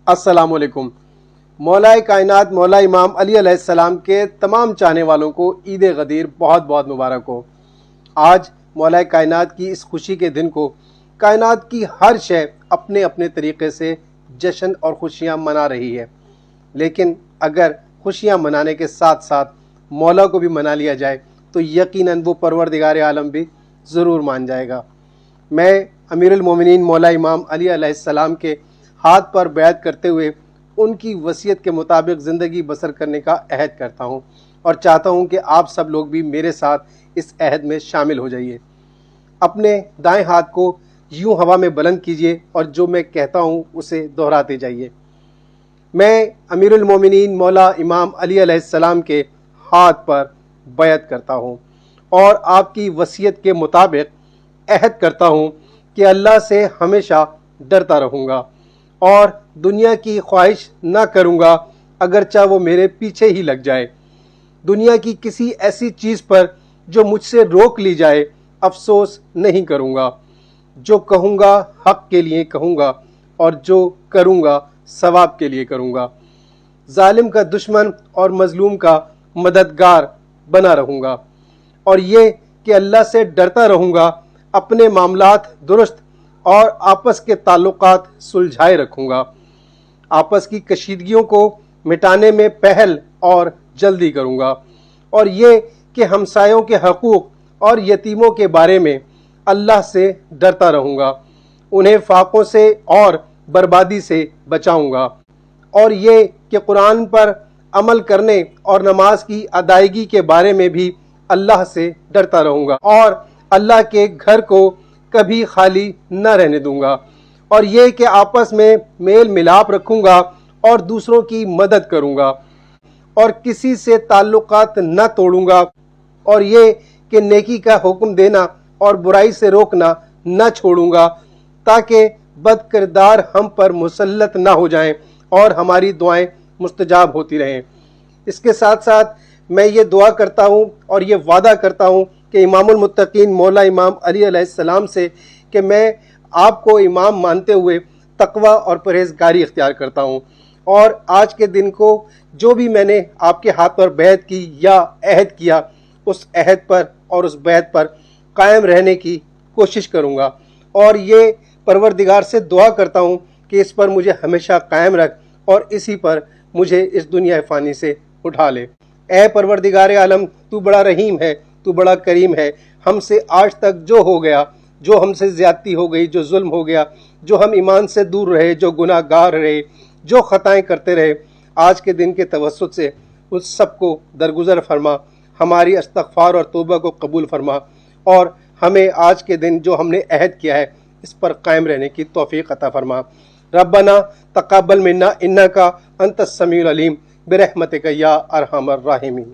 السلام علیکم۔ مولا کائنات مولا امام علی علیہ السلام کے تمام چاہنے والوں کو عید غدیر بہت بہت مبارک ہو۔ آج مولا کائنات کی اس خوشی کے دن کو کائنات کی ہر شے اپنے اپنے طریقے سے جشن اور خوشیاں منا رہی ہے، لیکن اگر خوشیاں منانے کے ساتھ ساتھ مولا کو بھی منا لیا جائے تو یقیناً وہ پروردگار عالم بھی ضرور مان جائے گا۔ میں امیر المومنین مولا امام علی علیہ السلام کے ہاتھ پر بیعت کرتے ہوئے ان کی وصیت کے مطابق زندگی بسر کرنے کا عہد کرتا ہوں اور چاہتا ہوں کہ آپ سب لوگ بھی میرے ساتھ اس عہد میں شامل ہو جائیے۔ اپنے دائیں ہاتھ کو یوں ہوا میں بلند کیجیے اور جو میں کہتا ہوں اسے دہراتے جائیے۔ میں امیر المومنین مولا امام علی علیہ السلام کے ہاتھ پر بیعت کرتا ہوں اور آپ کی وصیت کے مطابق عہد کرتا ہوں کہ اللہ سے ہمیشہ ڈرتا رہوں گا اور دنیا کی خواہش نہ کروں گا اگرچہ وہ میرے پیچھے ہی لگ جائے۔ دنیا کی کسی ایسی چیز پر جو مجھ سے روک لی جائے افسوس نہیں کروں گا۔ جو کہوں گا حق کے لیے کہوں گا اور جو کروں گا ثواب کے لیے کروں گا۔ ظالم کا دشمن اور مظلوم کا مددگار بنا رہوں گا، اور یہ کہ اللہ سے ڈرتا رہوں گا، اپنے معاملات درست اور آپس کے تعلقات سلجھائے رکھوں گا، آپس کی کشیدگیوں کو مٹانے میں پہل اور جلدی کروں گا، اور یہ کہ ہمسایوں کے حقوق اور یتیموں کے بارے میں اللہ سے ڈرتا رہوں گا، انہیں فاقوں سے اور بربادی سے بچاؤں گا، اور یہ کہ قرآن پر عمل کرنے اور نماز کی ادائیگی کے بارے میں بھی اللہ سے ڈرتا رہوں گا، اور اللہ کے گھر کو کبھی خالی نہ رہنے دوں گا، اور یہ کہ آپس میں میل ملاپ رکھوں گا اور دوسروں کی مدد کروں گا، اور کسی سے تعلقات نہ توڑوں گا، اور یہ کہ نیکی کا حکم دینا اور برائی سے روکنا نہ چھوڑوں گا تاکہ بد کردار ہم پر مسلط نہ ہو جائیں اور ہماری دعائیں مستجاب ہوتی رہیں۔ اس کے ساتھ ساتھ میں یہ دعا کرتا ہوں اور یہ وعدہ کرتا ہوں کہ امام المتقین مولا امام علی علیہ السلام سے کہ میں آپ کو امام مانتے ہوئے تقوی اور پرہیزگاری اختیار کرتا ہوں، اور آج کے دن کو جو بھی میں نے آپ کے ہاتھ پر بیعت کی یا عہد کیا اس عہد پر اور اس بیعت پر قائم رہنے کی کوشش کروں گا، اور یہ پروردگار سے دعا کرتا ہوں کہ اس پر مجھے ہمیشہ قائم رکھ اور اسی پر مجھے اس دنیا فانی سے اٹھا لے۔ اے پروردگار عالم، تو بڑا رحیم ہے، تو بڑا کریم ہے۔ ہم سے آج تک جو ہو گیا، جو ہم سے زیادتی ہو گئی، جو ظلم ہو گیا، جو ہم ایمان سے دور رہے، جو گناہ گار رہے، جو خطائیں کرتے رہے، آج کے دن کے توسط سے اس سب کو درگزر فرما، ہماری استغفار اور توبہ کو قبول فرما، اور ہمیں آج کے دن جو ہم نے عہد کیا ہے اس پر قائم رہنے کی توفیق عطا فرما۔ ربنا تقبل منا انکا انت السمیع العلیم برحمتک یا ارحم الراحمین۔